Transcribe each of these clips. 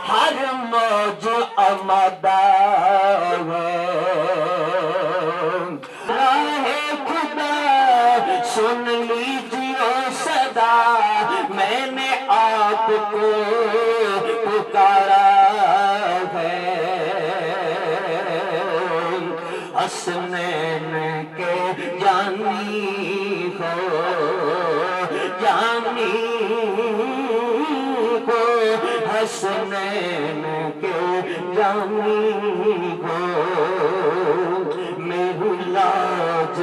ہر موج آمادہ ہے۔ راہ خدا سن لیجیے صدا، میں نے آپ کو پکارا ہے۔ حسنین کے جانی ہو، جانی ہو، حسنین کے جانی ہو، میری لاج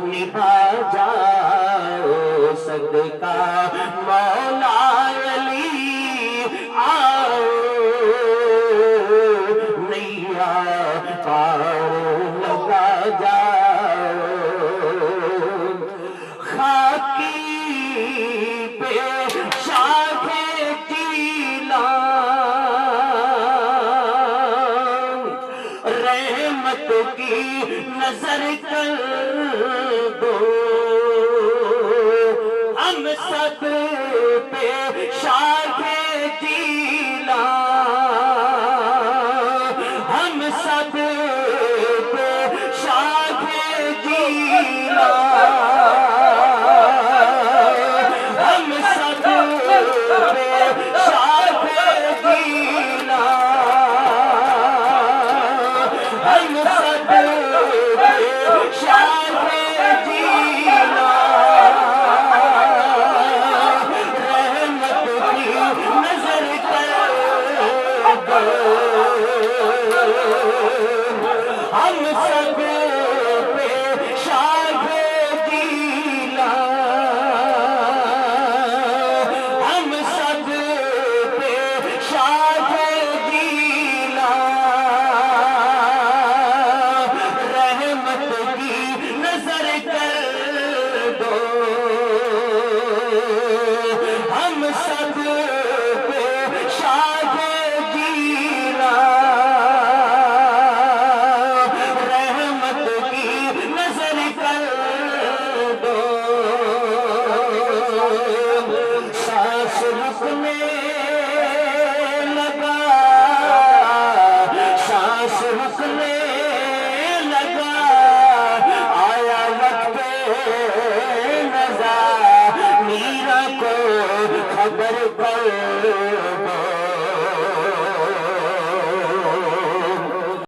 نبھا جاؤ صدقہ مولا علی آؤ، نیا پار لگا جاؤ۔ خاکی پہ شاہ جیلان، رحمت کی نظر کر دو، ہم سب پہ شاہ جیلان، ہم سب پہ شاہ جیلان، ہم سب پہ شاہ جیلان، ہم سب پہ شاہ جیلان، رحمت کی نظر کر دو، ہم سب پہ شاہ جیلان، ہم سب پہ شاہ جیلان، رحمت کی نظر کر دو، ہم سب پہ شاہ جیلان، رحمت کی نظر کر دو۔ سانس رکنے لگا، سانس رکنے لگا، آیا وقت نزا، میرا کو خبر پر